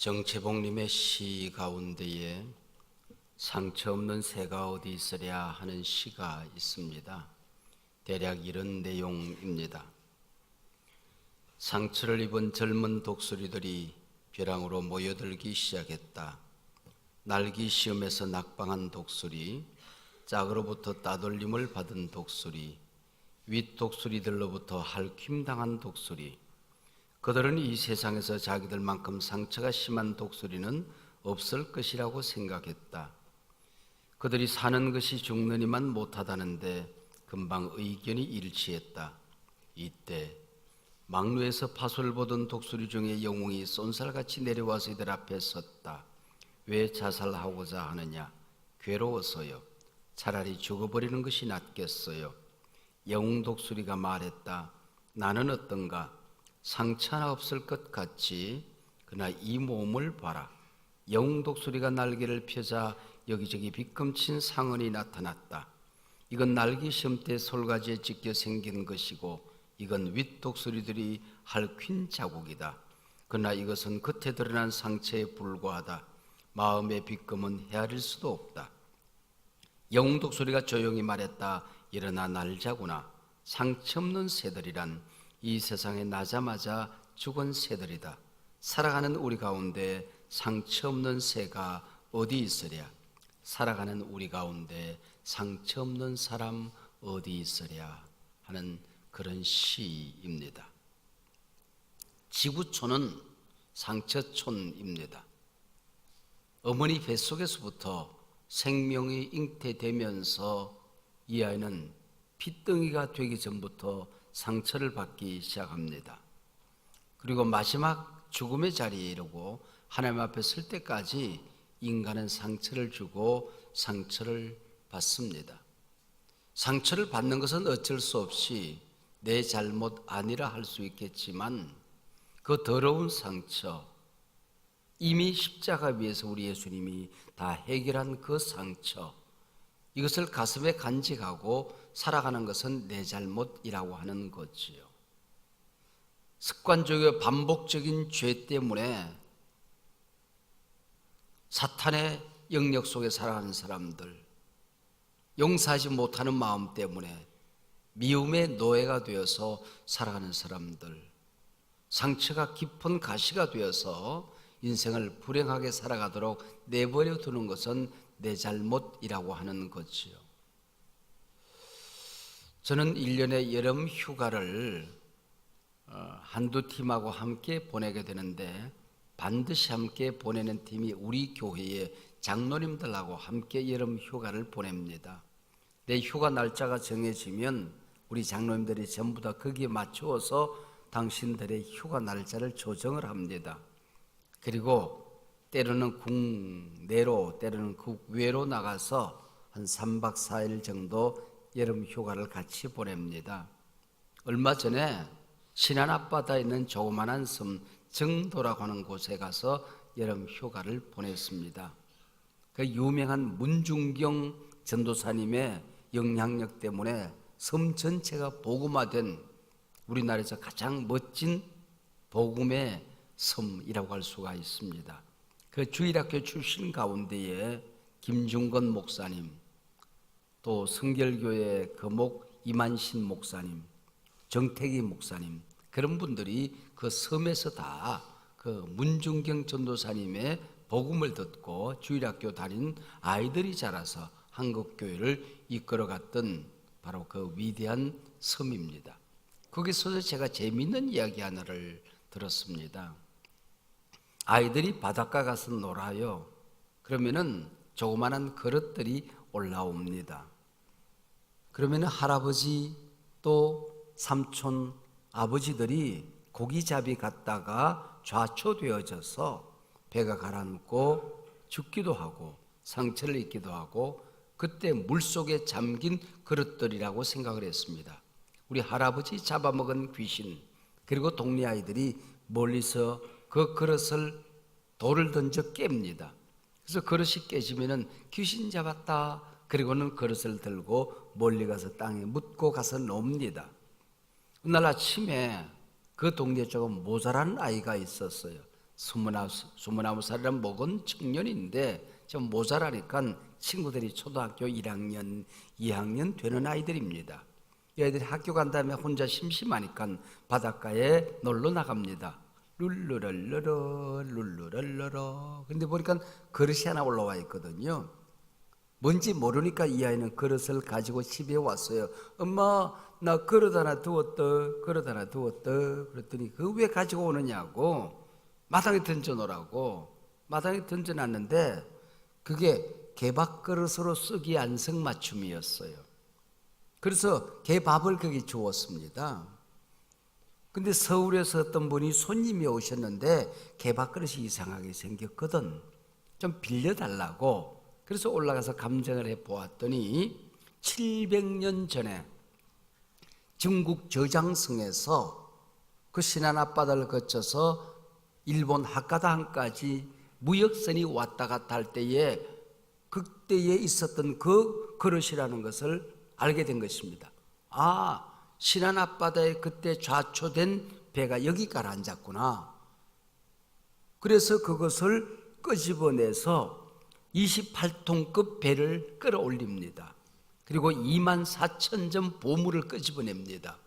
정채봉님의 시 가운데에 상처 없는 새가 어디 있으랴 하는 시가 있습니다. 대략 이런 내용입니다. 상처를 입은 젊은 독수리들이 벼랑으로 모여들기 시작했다. 날기 시험에서 낙방한 독수리, 짝으로부터 따돌림을 받은 독수리, 윗 독수리들로부터 할퀴당한 독수리, 그들은 이 세상에서 자기들만큼 상처가 심한 독수리는 없을 것이라고 생각했다. 그들이 사는 것이 죽느니만 못하다는데 금방 의견이 일치했다. 이때 막루에서 파수를 보던 독수리 중에 영웅이 쏜살같이 내려와서 이들 앞에 섰다. 왜 자살하고자 하느냐? 괴로워서요. 차라리 죽어버리는 것이 낫겠어요. 영웅 독수리가 말했다. 나는 어떤가? 상처 하나 없을 것 같지. 그러나 이 몸을 봐라. 영웅 독수리가 날개를 펴자 여기저기 빗금친 상흔이 나타났다. 이건 날개 시험 때 솔가지에 찢겨 생긴 것이고 이건 윗 독수리들이 할퀴 자국이다. 그러나 이것은 겉에 드러난 상처에 불과하다. 마음의 빗금은 헤아릴 수도 없다. 영웅 독수리가 조용히 말했다. 일어나 날자구나. 상처 없는 새들이란 이 세상에 나자마자 죽은 새들이다. 살아가는 우리 가운데 상처 없는 새가 어디 있으랴? 살아가는 우리 가운데 상처 없는 사람 어디 있으랴? 하는 그런 시입니다. 지구촌은 상처촌입니다. 어머니 뱃속에서부터 생명이 잉태되면서 이 아이는 핏덩이가 되기 전부터 상처를 받기 시작합니다. 그리고 마지막 죽음의 자리에 이르고 하나님 앞에 설 때까지 인간은 상처를 주고 상처를 받습니다. 상처를 받는 것은 어쩔 수 없이 내 잘못 아니라 할 수 있겠지만 그 더러운 상처, 이미 십자가 위에서 우리 예수님이 다 해결한 그 상처, 이것을 가슴에 간직하고 살아가는 것은 내 잘못이라고 하는 거지요. 습관적이고 반복적인 죄 때문에 사탄의 영역 속에 살아가는 사람들, 용서하지 못하는 마음 때문에 미움의 노예가 되어서 살아가는 사람들, 상처가 깊은 가시가 되어서 인생을 불행하게 살아가도록 내버려 두는 것은 내 잘못이라고 하는 거지요. 저는 1년에 여름 휴가를 한두 팀하고 함께 보내게 되는데 반드시 함께 보내는 팀이 우리 교회의 장로님들하고 함께 여름 휴가를 보냅니다. 내 휴가 날짜가 정해지면 우리 장로님들이 전부 다 거기에 맞추어서 당신들의 휴가 날짜를 조정을 합니다. 그리고 때로는 국내로 때로는 국외로 나가서 한 3박 4일 정도 여름 휴가를 같이 보냅니다. 얼마 전에 신안 앞바다에 있는 조그만한 섬 정도라고 하는 곳에 가서 여름 휴가를 보냈습니다. 그 유명한 문중경 전도사님의 영향력 때문에 섬 전체가 복음화된 우리나라에서 가장 멋진 복음의 섬이라고 할 수가 있습니다. 그 주일학교 출신 가운데에 김중건 목사님, 또 성결교회 거목 이만신 목사님, 정태기 목사님, 그런 분들이 그 섬에서 다 그 문중경 전도사님의 복음을 듣고 주일학교 다닌 아이들이 자라서 한국교회를 이끌어갔던 바로 그 위대한 섬입니다. 거기서 제가 재미있는 이야기 하나를 들었습니다. 아이들이 바닷가 가서 놀아요. 그러면은 조그마한 그릇들이 올라옵니다. 그러면은 할아버지 또 삼촌 아버지들이 고기잡이 갔다가 좌초되어져서 배가 가라앉고 죽기도 하고 상처를 입기도 하고 그때 물속에 잠긴 그릇들이라고 생각을 했습니다. 우리 할아버지 잡아먹은 귀신, 그리고 동네 아이들이 멀리서 그 그릇을 돌을 던져 깹니다. 그래서 그릇이 깨지면은 귀신 잡았다. 그리고는 그릇을 들고 멀리 가서 땅에 묻고 가서 놉니다. 그날 아침에 그 동네에 조금 모자란 아이가 있었어요. 스물아홉 살이란 먹은 청년인데 좀 모자라니까 친구들이 초등학교 1학년, 2학년 되는 아이들입니다. 이 아이들이 학교 간 다음에 혼자 심심하니까 바닷가에 놀러 나갑니다. 룰루랄러러 룰루랄러러. 근데 보니까 그릇이 하나 올라와 있거든요. 뭔지 모르니까 이 아이는 그릇을 가지고 집에 왔어요. 엄마, 나 그릇 하나 두었다. 그릇 하나 두었다. 그랬더니 그 왜 가지고 오느냐고 마당에 던져놓으라고. 마당에 던져놨는데 그게 개밥그릇으로 쓰기 안성맞춤이었어요. 그래서 개밥을 거기 주었습니다. 근데 서울에서 어떤 분이 손님이 오셨는데 개밥그릇이 이상하게 생겼거든. 좀 빌려달라고. 그래서 올라가서 감정을 해보았더니 700년 전에 중국 저장성에서 그 신안 앞바다를 거쳐서 일본 하카다항까지 무역선이 왔다 갔다 할 때에 그때에 있었던 그 그릇이라는 것을 알게 된 것입니다. 아, 신안 앞바다에 그때 좌초된 배가 여기 가라앉았구나. 그래서 그것을 끄집어내서 28톤급 배를 끌어올립니다. 그리고 24,000점 보물을 끄집어냅니다.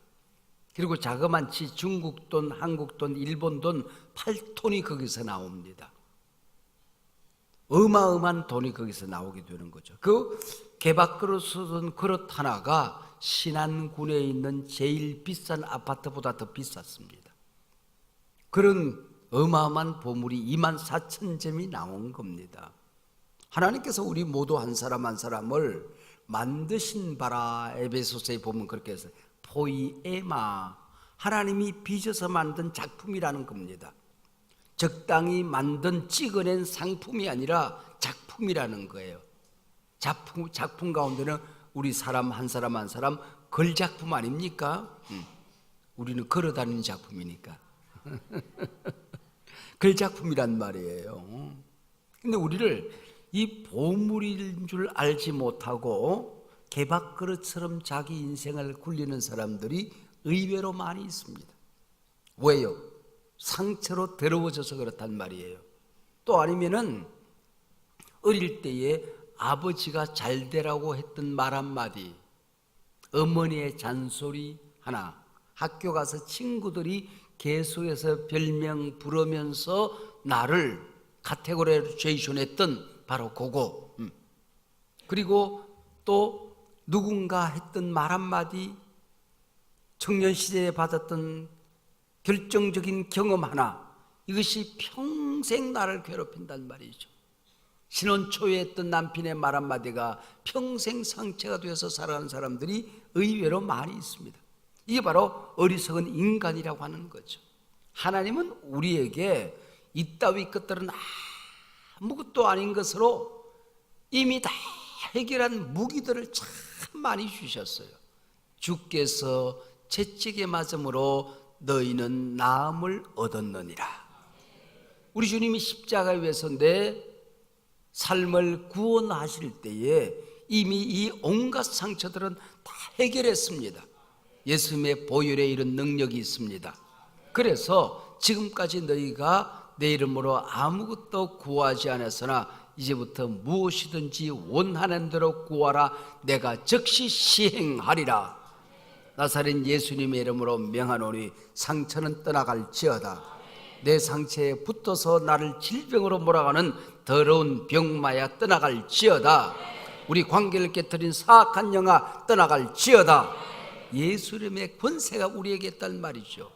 그리고 자그만치 중국 돈, 한국 돈, 일본 돈 8톤이 거기서 나옵니다. 어마어마한 돈이 거기서 나오게 되는 거죠. 그 개밥그릇 쓰던 그릇 하나가 신안군에 있는 제일 비싼 아파트보다 더 비쌌습니다. 그런 어마어마한 보물이 24,000점이 나온 겁니다. 하나님께서 우리 모두 한 사람 한 사람을 만드신 바라. 에베소서에 보면 그렇게 해서 포이에마, 하나님이 빚어서 만든 작품이라는 겁니다. 적당히 만든 찍어낸 상품이 아니라 작품이라는 거예요. 작품 가운데는 우리 사람 한 사람 한 사람 걸작품 아닙니까? 우리는 걸어다니는 작품이니까 걸작품이란 말이에요. 근데 우리를 이 보물인 줄 알지 못하고 개밥그릇처럼 자기 인생을 굴리는 사람들이 의외로 많이 있습니다. 왜요? 상처로 더러워져서 그렇단 말이에요. 또 아니면은 어릴 때에 아버지가 잘 되라고 했던 말 한마디, 어머니의 잔소리 하나, 학교 가서 친구들이 계속해서 별명 부르면서 나를 카테고라이제이션 했던 바로 그거. 그리고 또 누군가 했던 말 한마디, 청년 시절에 받았던 결정적인 경험 하나, 이것이 평생 나를 괴롭힌단 말이죠. 신혼 초에 했던 남편의 말 한마디가 평생 상처가 되어서 살아가는 사람들이 의외로 많이 있습니다. 이게 바로 어리석은 인간이라고 하는 거죠. 하나님은 우리에게 이따위 것들은 아무것도 아닌 것으로 이미 다 해결한 무기들을 참 많이 주셨어요. 주께서 채찍에 맞음으로 너희는 나음을 얻었느니라. 우리 주님이 십자가에 위해서 내 삶을 구원하실 때에 이미 이 온갖 상처들은 다 해결했습니다. 예수님의 보혈에 이런 능력이 있습니다. 그래서 지금까지 너희가 내 이름으로 아무것도 구하지 않았으나 이제부터 무엇이든지 원하는 대로 구하라. 내가 즉시 시행하리라. 나사렛 예수님의 이름으로 명하노니 상처는 떠나갈지어다. 내 상처에 붙어서 나를 질병으로 몰아가는 더러운 병마야 떠나갈지어다. 우리 관계를 깨뜨린 사악한 영아 떠나갈지어다. 예수님의 권세가 우리에게 있단 말이죠.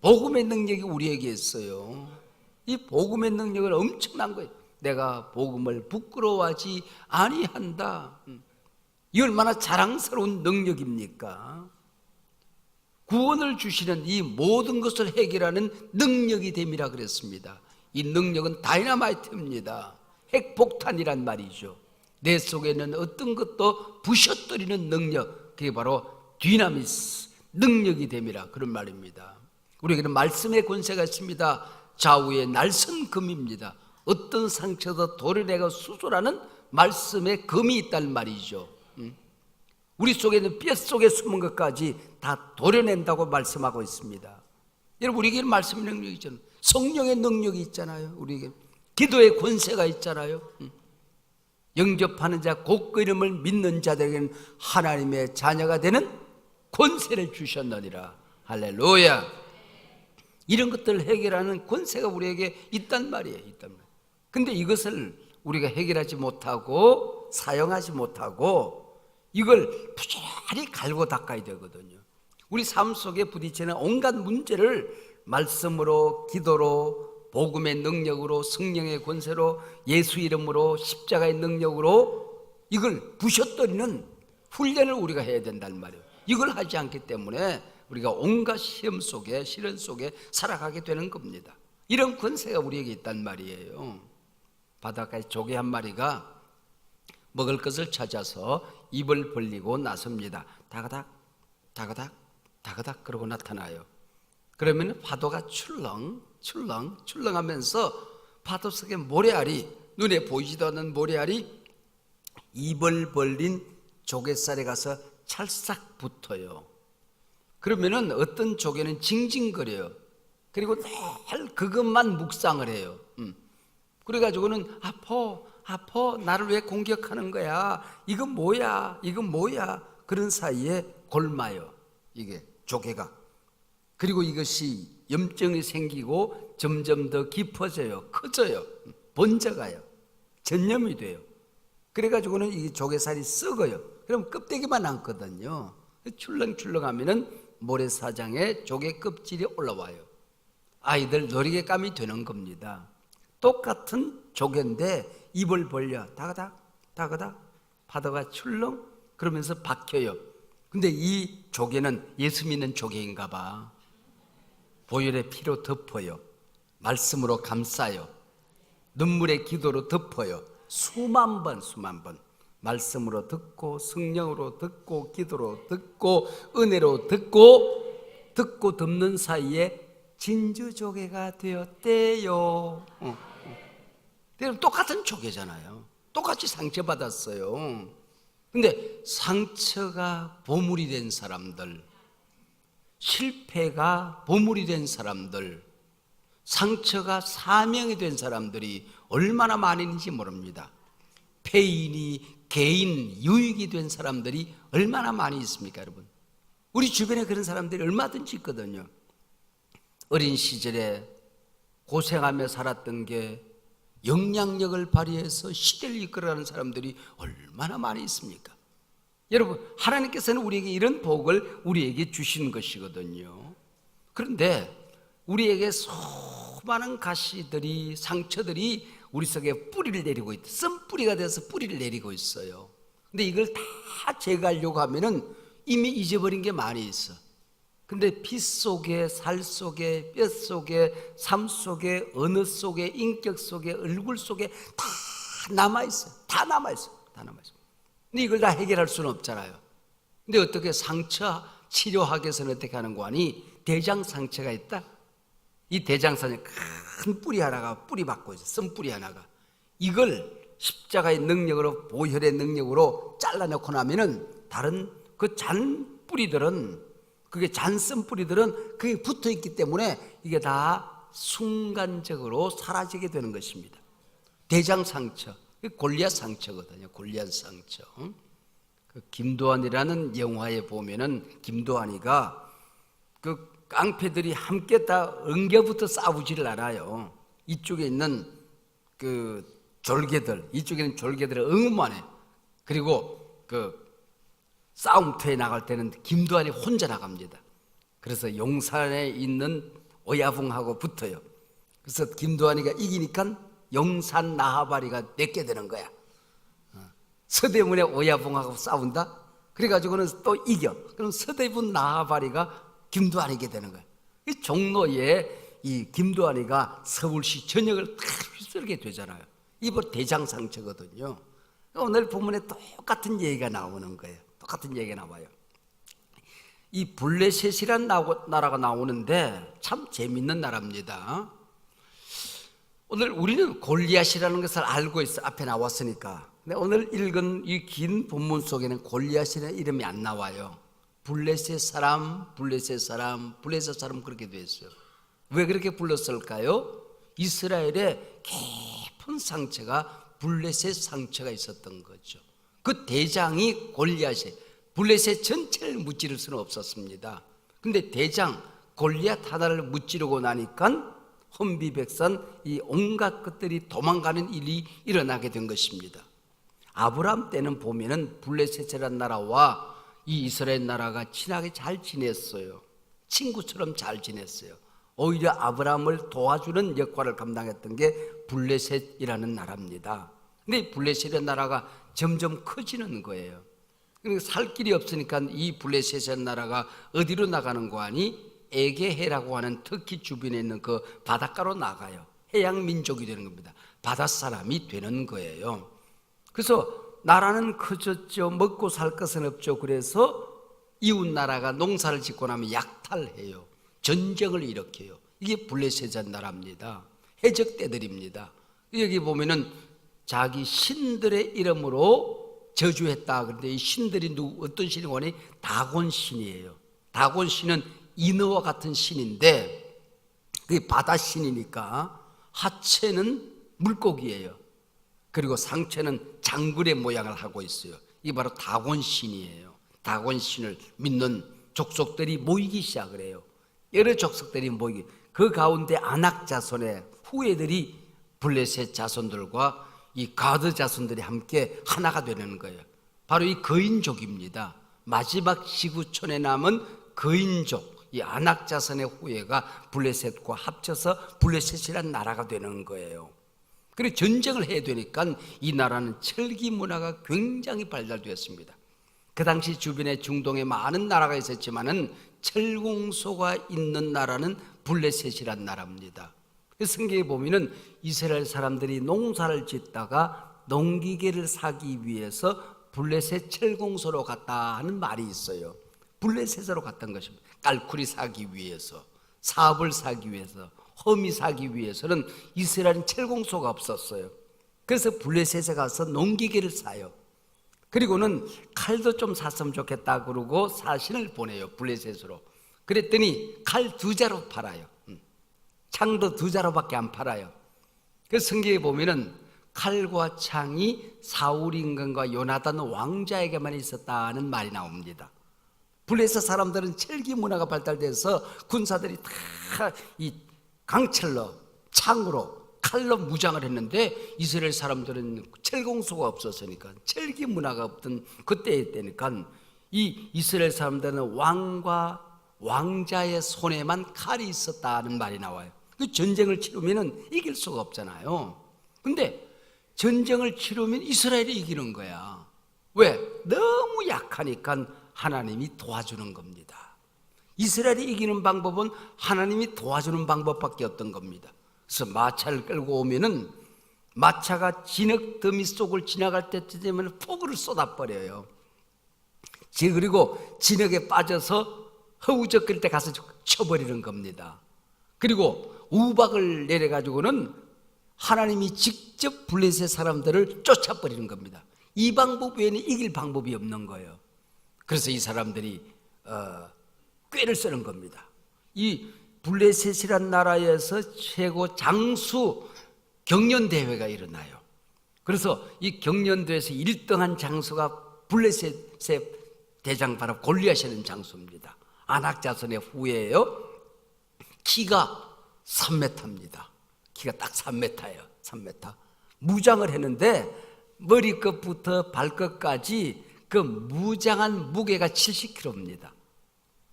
복음의 능력이 우리에게 있어요. 이 복음의 능력은 엄청난 거예요. 내가 복음을 부끄러워하지 아니한다. 이 얼마나 자랑스러운 능력입니까? 구원을 주시는 이 모든 것을 해결하는 능력이 됨이라 그랬습니다. 이 능력은 다이너마이트입니다. 핵폭탄이란 말이죠. 내 속에 있는 어떤 것도 부셔뜨리는 능력, 그게 바로 디나미스, 능력이 됨이라 그런 말입니다. 우리에게는 말씀의 권세가 있습니다. 좌우의 날선 금입니다. 어떤 상처도 도려내고 수술하는 말씀의 금이 있단 말이죠. 우리 속에 있는 뼈 속에 숨은 것까지 다 도려낸다고 말씀하고 있습니다. 여러분, 우리에게는 말씀의 능력이 있잖아요. 성령의 능력이 있잖아요. 우리에게 기도의 권세가 있잖아요. 영접하는 자 곧 그 이름을 믿는 자들에게는 하나님의 자녀가 되는 권세를 주셨느니라. 할렐루야. 이런 것들을 해결하는 권세가 우리에게 있단 말이에요. 근데 이것을 우리가 해결하지 못하고 사용하지 못하고 이걸 부지런히 갈고 닦아야 되거든요. 우리 삶 속에 부딪히는 온갖 문제를 말씀으로, 기도로, 복음의 능력으로, 성령의 권세로, 예수 이름으로, 십자가의 능력으로 이걸 부셔뜨리는 훈련을 우리가 해야 된단 말이에요. 이걸 하지 않기 때문에 우리가 온갖 시험 속에, 시련 속에 살아가게 되는 겁니다. 이런 권세가 우리에게 있단 말이에요. 바닷가에 조개 한 마리가 먹을 것을 찾아서 입을 벌리고 나섭니다. 다가닥 다가닥 다가닥 그러고 나타나요. 그러면 파도가 출렁하면서 파도 속에 모래알이, 눈에 보이지도 않는 모래알이 입을 벌린 조갯살에 가서 찰싹 붙어요. 그러면은 어떤 조개는 징징거려요. 그리고 늘 그것만 묵상을 해요. 그래가지고는 아파 나를 왜 공격하는 거야, 이건 뭐야 그런 사이에 골마요, 이게 조개가. 그리고 이것이 염증이 생기고 점점 더 깊어져요. 커져요. 번져가요. 전염이 돼요. 그래가지고는 이 조개살이 썩어요. 그럼 껍데기만 남거든요. 출렁출렁하면은 모래사장에 조개 껍질이 올라와요. 아이들 놀이개감이 되는 겁니다. 똑같은 조개인데 입을 벌려 다가닥 파도가 출렁 그러면서 박혀요. 근데 이 조개는 예수 믿는 조개인가 봐. 보혈의 피로 덮어요. 말씀으로 감싸요. 눈물의 기도로 덮어요. 수만 번 말씀으로 듣고, 성령으로 듣고, 기도로 듣고, 은혜로 듣고 덮는 사이에 진주조개가 되었대요. 똑같은 조개잖아요. 똑같이 상처받았어요. 근데 상처가 보물이 된 사람들, 실패가 보물이 된 사람들, 상처가 사명이 된 사람들이 얼마나 많은지 모릅니다. 폐인이 개인 유익이 된 사람들이 얼마나 많이 있습니까, 여러분? 우리 주변에 그런 사람들이 얼마든지 있거든요. 어린 시절에 고생하며 살았던 게 영향력을 발휘해서 시대를 이끌어가는 사람들이 얼마나 많이 있습니까? 여러분, 하나님께서는 우리에게 이런 복을 우리에게 주신 것이거든요. 그런데 우리에게 수많은 가시들이, 상처들이 우리 속에 뿌리를 내리고 있다. 쓴뿌리가 돼서 뿌리를 내리고 있어요. 근데 이걸 다 제거하려고 하면은 이미 잊어버린 게 많이 있어. 근데 피 속에, 살 속에, 뼈 속에, 삶 속에, 언어 속에, 인격 속에, 얼굴 속에 다 남아있어요. 다 남아있어요. 근데 이걸 다 해결할 수는 없잖아요. 근데 어떻게 상처 치료하기 위해서는 어떻게 하는 거 아니? 대장 상처가 있다? 이 대장 상처 큰 뿌리 하나가 뿌리 받고 있어. 쓴뿌리 하나가. 이걸 십자가의 능력으로, 보혈의 능력으로 잘라놓고 나면은 다른 그 잔 뿌리들은, 그게 잔쓴 뿌리들은 그게 붙어 있기 때문에 이게 다 순간적으로 사라지게 되는 것입니다. 대장 상처, 골리앗 상처거든요. 골리앗 상처. 그 김도환이라는 영화에 보면은 김도환이가 그 깡패들이 함께 다 엉겨붙어 싸우지를 않아요. 이쪽에 있는 그 졸개들, 이쪽에 있는 졸개들을 응원만 해. 그리고 그 싸움터에 나갈 때는 김도환이 혼자 나갑니다. 그래서 용산에 있는 오야붕하고 붙어요. 그래서 김도환이가 이기니까 용산 나하바리가 내게 되는 거야. 서대문에 오야붕하고 싸운다? 그래가지고는 또 이겨. 그럼 서대문 나하바리가 김도환이게 되는 거야. 이 종로에 이 김도환이가 서울시 전역을 다 휩쓸게 되잖아요. 이거 대장 상처거든요. 오늘 본문에 똑같은 얘기가 나오는 거예요. 똑같은 얘기가 나와요. 이 블레셋이란 나라가 나오는데 참 재밌는 나라입니다. 오늘 우리는 골리앗이라는 것을 알고 있어. 앞에 나왔으니까. 근데 오늘 읽은 이 긴 본문 속에는 골리앗이라는 이름이 안 나와요. 블레셋 사람 그렇게 되어 있어요. 왜 그렇게 불렀을까요? 이스라엘의 깊은 상처가 블레셋 상처가 있었던 거죠. 그 대장이 골리앗이 블레셋 전체를 무찌를 수는 없었습니다. 근데 대장 골리앗 하나를 무찌르고 나니까 혼비백산 이 온갖 것들이 도망가는 일이 일어나게 된 것입니다. 아브라함 때는 보면은 블레셋이라는 나라와 이 이스라엘 나라가 친하게 잘 지냈어요. 친구처럼 잘 지냈어요. 오히려 아브라함을 도와주는 역할을 감당했던 게 블레셋이라는 나라입니다. 근데 블레셋이라는 나라가 점점 커지는 거예요. 그러니까 살 길이 없으니까 이 블레셋이라는 나라가 어디로 나가는 거 아니? 에게해라고 하는 터키 주변에 있는 그 바닷가로 나가요. 해양 민족이 되는 겁니다. 바닷사람이 되는 거예요. 그래서 나라는 커졌죠. 먹고 살 것은 없죠. 그래서 이웃 나라가 농사를 짓고 나면 약탈해요. 전쟁을 일으켜요. 이게 블레셋이라는 나라입니다. 해적대들입니다. 여기 보면은 자기 신들의 이름으로 저주했다. 그런데 이 신들이 어떤 신이고 하니 다곤 신이에요. 다곤 신은 인어와 같은 신인데 그게 바다 신이니까 하체는 물고기예요. 그리고 상체는 장굴의 모양을 하고 있어요. 이게 바로 다곤 신이에요. 다곤 신을 믿는 족속들이 모이기 시작을 해요. 여러 족속들이 모이기. 그 가운데 아낙 자손의 후예들이 블레셋 자손들과 이 가드 자손들이 함께 하나가 되는 거예요. 바로 이 거인족입니다. 마지막 지구촌에 남은 거인족, 이 아낙 자손의 후예가 블레셋과 합쳐서 블레셋이라는 나라가 되는 거예요. 그리고 전쟁을 해야 되니까 이 나라는 철기 문화가 굉장히 발달되었습니다. 그 당시 주변에 중동에 많은 나라가 있었지만은 철공소가 있는 나라는 블레셋이란 나라입니다. 성경에 보면은 이스라엘 사람들이 농사를 짓다가 농기계를 사기 위해서 블레셋 철공소로 갔다 하는 말이 있어요. 블레셋으로 갔던 것입니다. 깔쿠리 사기 위해서, 사업을 사기 위해서, 험이 사기 위해서는 이스라엘은 철공소가 없었어요. 그래서 블레셋에 가서 농기계를 사요. 그리고는 칼도 좀 샀으면 좋겠다 그러고 사신을 보내요. 블레셋으로. 그랬더니 칼 2자루 팔아요. 창도 2자루밖에 안 팔아요. 그 성경에 보면은 칼과 창이 사울 임금과 요나단 왕자에게만 있었다는 말이 나옵니다. 블레셋 사람들은 철기 문화가 발달돼서 군사들이 다 이 강철로, 창으로, 칼로 무장을 했는데 이스라엘 사람들은 철공소가 없었으니까 철기 문화가 없던 그때에 때니까 이 이스라엘 사람들은 왕과 왕자의 손에만 칼이 있었다는 말이 나와요. 그 전쟁을 치르면은 이길 수가 없잖아요. 근데 전쟁을 치르면 이스라엘이 이기는 거야. 왜? 너무 약하니까 하나님이 도와주는 겁니다. 이스라엘이 이기는 방법은 하나님이 도와주는 방법밖에 없던 겁니다. 그래서 마차를 끌고 오면은 마차가 진흙 더미 속을 지나갈 때쯤 되면 폭우를 쏟아버려요. 그리고 진흙에 빠져서 허우적거릴 때 가서 쳐버리는 겁니다. 그리고 우박을 내려가지고는 하나님이 직접 블레셋 사람들을 쫓아버리는 겁니다. 이 방법 외에는 이길 방법이 없는 거예요. 그래서 이 사람들이 꾀를 쓰는 겁니다. 이 블레셋이란 나라에서 최고 장수 경연대회가 일어나요. 그래서 이 경연대회에서 1등한 장수가 블레셋의 대장 바로 골리앗이라는 장수입니다. 아낙 자손의 후예예요. 키가 3m입니다. 키가 딱 3m예요. 3m. 무장을 했는데 머리끝부터 발끝까지 그 무장한 무게가 70kg입니다.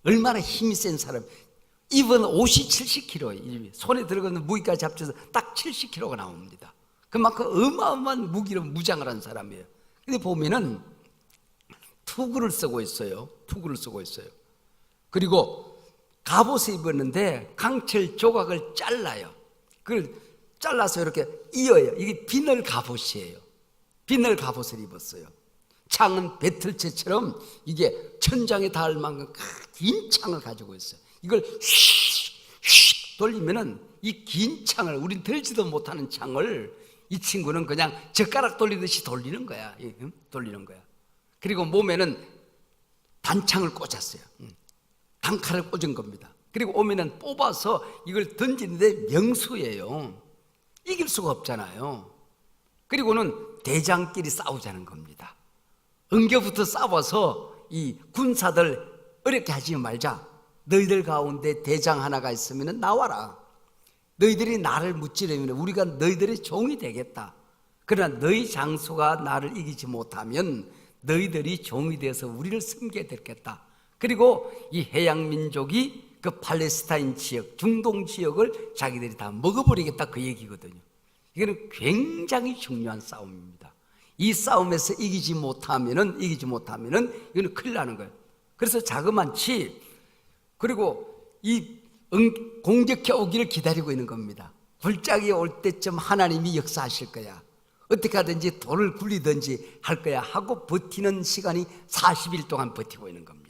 얼마나 힘이 센 사람. 입은 옷이 70kg, 손에 들어가는 무기까지 합쳐서 딱 70kg가 나옵니다. 그만큼 어마어마한 무기로 무장을 한 사람이에요. 근데 보면은 투구를 쓰고 있어요. 투구를 쓰고 있어요. 그리고 갑옷을 입었는데 강철 조각을 잘라요. 그걸 잘라서 이렇게 이어요. 이게 비늘 갑옷이에요. 비늘 갑옷을 입었어요. 창은 배틀채처럼 이게 천장에 닿을 만큼 긴 창을 가지고 있어요. 이걸 휙 돌리면은 이 긴 창을, 우린 들지도 못하는 창을 이 친구는 그냥 젓가락 돌리듯이 돌리는 거야. 돌리는 거야. 그리고 몸에는 단창을 꽂았어요. 단칼을 꽂은 겁니다. 그리고 오면은 뽑아서 이걸 던지는데 명수예요. 이길 수가 없잖아요. 그리고는 대장끼리 싸우자는 겁니다. 응겨부터 싸워서 이 군사들 어렵게 하지 말자. 너희들 가운데 대장 하나가 있으면 나와라. 너희들이 나를 무찌르면 우리가 너희들의 종이 되겠다. 그러나 너희 장수가 나를 이기지 못하면 너희들이 종이 되어서 우리를 섬기게 되겠다. 그리고 이 해양 민족이 그 팔레스타인 지역, 중동 지역을 자기들이 다 먹어버리겠다, 그 얘기거든요. 이거는 굉장히 중요한 싸움입니다. 이 싸움에서 이기지 못하면은 이거는 큰일 나는 거예요. 그래서 자그만치, 그리고 이 공격해 오기를 기다리고 있는 겁니다. 굴짝이 올 때쯤 하나님이 역사하실 거야. 어떻게 하든지 돌을 굴리든지 할 거야 하고 버티는 시간이 40일 동안 버티고 있는 겁니다.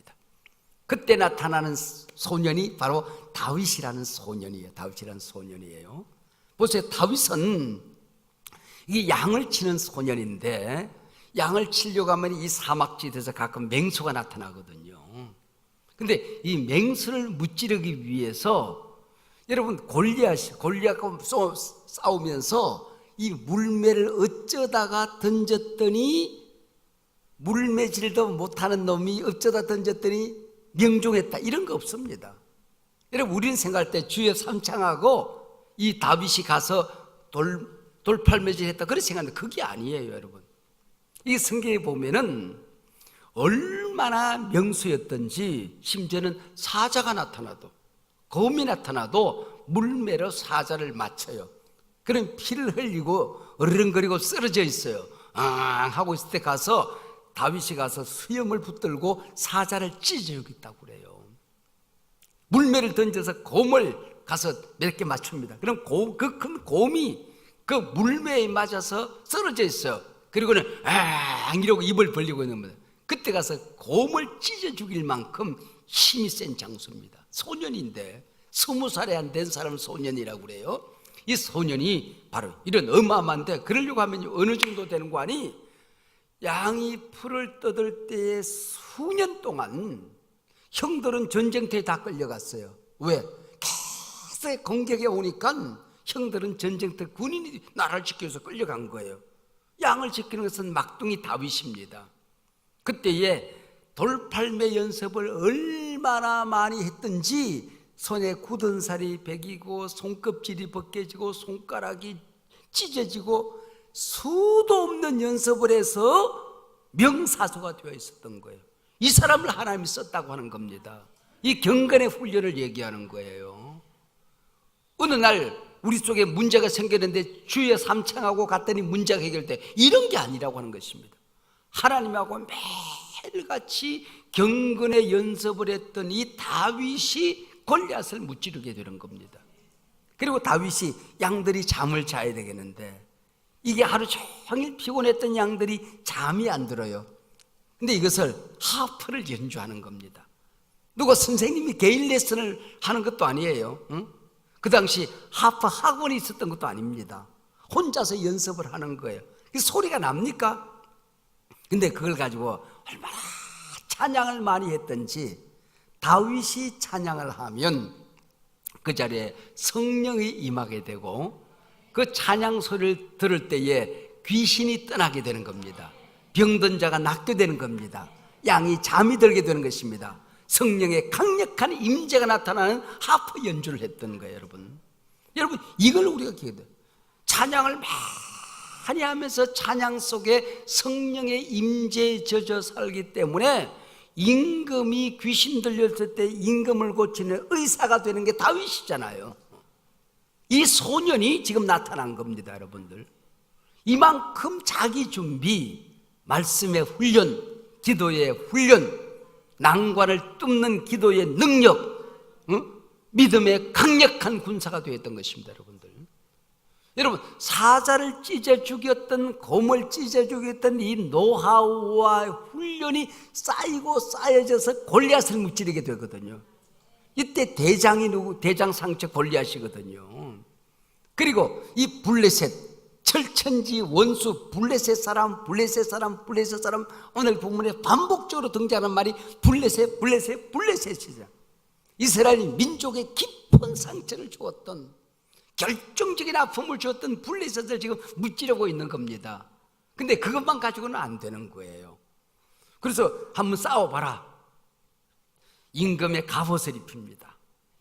그때 나타나는 소년이 바로 다윗이라는 소년이에요. 보세요. 다윗은 이게 양을 치는 소년인데, 양을 치려고 하면 이 사막지대에서 가끔 맹수가 나타나거든요. 근데 이 맹수를 무찌르기 위해서 여러분 골리앗과 싸우면서 이 물매를 어쩌다가 던졌더니 물매질도 못하는 놈이 어쩌다 던졌더니 명중했다, 이런 거 없습니다. 여러분, 우리는 생각할 때 주의 삼창하고 이 다윗이 가서 돌팔매질 했다, 그렇게 생각하는데 그게 아니에요. 여러분, 이 성경에 보면은 얼마나 명수였던지, 심지어는 사자가 나타나도, 검이 나타나도 물매로 사자를 맞춰요. 그럼 피를 흘리고 어르렁거리고 쓰러져 있어요. 하고 있을 때 가서 다윗이 가서 수염을 붙들고 사자를 찢어주겠다고 그래요. 물매를 던져서 곰을 가서 몇 개 맞춥니다. 그럼 그 큰 곰이 그 물매에 맞아서 쓰러져 있어요. 그리고는 이러고 입을 벌리고 있는 겁니다. 그때 가서 곰을 찢어 죽일 만큼 힘이 센 장수입니다. 소년인데, 20살에 안 된 사람은 소년이라고 그래요. 이 소년이 바로 이런 어마어마한데, 그러려고 하면 어느 정도 되는 거 아니? 양이 풀을 뜯을 때에 수년 동안 형들은 전쟁터에 다 끌려갔어요. 왜? 계속 공격에 오니까 형들은 전쟁터, 군인이 나라를 지키기 위해서 끌려간 거예요. 양을 지키는 것은 막둥이 다윗입니다. 그때에 돌팔매 연습을 얼마나 많이 했던지 손에 굳은 살이 배기고 손껍질이 벗겨지고 손가락이 찢어지고 수도 없는 연습을 해서 명사수가 되어 있었던 거예요. 이 사람을 하나님이 썼다고 하는 겁니다. 이 경건의 훈련을 얘기하는 거예요. 어느 날 우리 속에 문제가 생겼는데 주의 삼창하고 갔더니 문제가 해결돼, 이런 게 아니라고 하는 것입니다. 하나님하고 매일같이 경건의 연습을 했던 이 다윗이 골리앗을 무찌르게 되는 겁니다. 그리고 다윗이 양들이 잠을 자야 되겠는데, 이게 하루 종일 피곤했던 양들이 잠이 안 들어요. 근데 이것을 하프를 연주하는 겁니다. 누가 선생님이 개인 레슨을 하는 것도 아니에요. 응? 그 당시 하프 학원이 있었던 것도 아닙니다. 혼자서 연습을 하는 거예요. 소리가 납니까? 근데 그걸 가지고 얼마나 찬양을 많이 했던지, 다윗이 찬양을 하면 그 자리에 성령이 임하게 되고, 그 찬양 소리를 들을 때에 귀신이 떠나게 되는 겁니다. 병든 자가 낫게 되는 겁니다. 양이 잠이 들게 되는 것입니다. 성령의 강력한 임재가 나타나는 하프 연주를 했던 거예요. 여러분 이걸 우리가 기억해야 돼요. 찬양을 많이 하면서 찬양 속에 성령의 임재에 젖어 살기 때문에 임금이 귀신 들렸을 때 임금을 고치는 의사가 되는 게 다윗이잖아요. 이 소년이 지금 나타난 겁니다. 여러분들, 이만큼 자기 준비, 말씀의 훈련, 기도의 훈련, 난관을 뚫는 기도의 능력, 믿음의 강력한 군사가 되었던 것입니다. 여러분, 사자를 찢어 죽였던, 곰을 찢어 죽였던 이 노하우와 훈련이 쌓이고 쌓여져서 골리앗을 무찌르게 되거든요. 이때 대장이 대장 상처 골리앗이거든요. 그리고 이 블레셋, 철천지 원수, 블레셋 사람, 오늘 본문에 반복적으로 등장하는 말이 블레셋이죠. 이스라엘 민족의 깊은 상처를 주었던, 결정적인 아픔을 주었던 블레셋을 지금 무찌르고 있는 겁니다. 근데 그것만 가지고는 안 되는 거예요. 그래서 한번 싸워봐라. 임금의 갑옷을 입힙니다.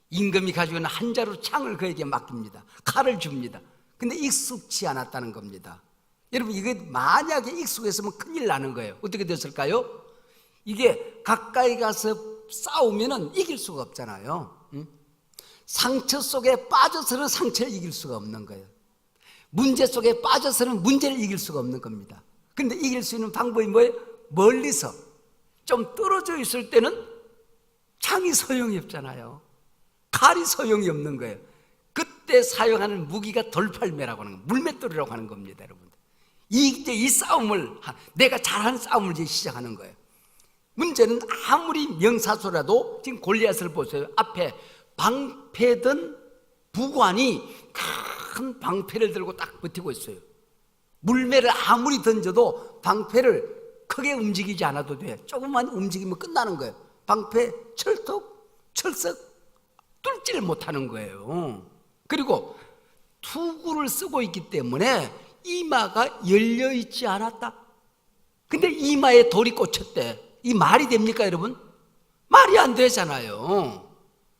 임금이 가지고 있는 한 자루 창을 그에게 맡깁니다. 칼을 줍니다. 근데 익숙치 않았다는 겁니다. 여러분, 이게 만약에 익숙했으면 큰일 나는 거예요. 어떻게 됐을까요? 이게 가까이 가서 싸우면은 이길 수가 없잖아요. 상처 속에 빠져서는 상처를 이길 수가 없는 거예요. 문제 속에 빠져서는 문제를 이길 수가 없는 겁니다. 근데 이길 수 있는 방법이 뭐예요? 멀리서 좀 떨어져 있을 때는 창이 소용이 없잖아요. 칼이 소용이 없는 거예요. 그때 사용하는 무기가 돌팔매라고 하는 거예요. 물맷돌이라고 하는 겁니다, 여러분. 이제 이 싸움을, 내가 잘하는 싸움을 이제 시작하는 거예요. 문제는 아무리 명사수라도 지금 골리앗을 보세요. 앞에 방패든 부관이 큰 방패를 들고 딱 버티고 있어요. 물매를 아무리 던져도 방패를 크게 움직이지 않아도 돼. 조금만 움직이면 끝나는 거예요. 방패 철석 뚫지를 못하는 거예요. 그리고 투구를 쓰고 있기 때문에 이마가 열려있지 않았다. 근데 이마에 돌이 꽂혔대. 이 말이 됩니까, 여러분? 말이 안 되잖아요.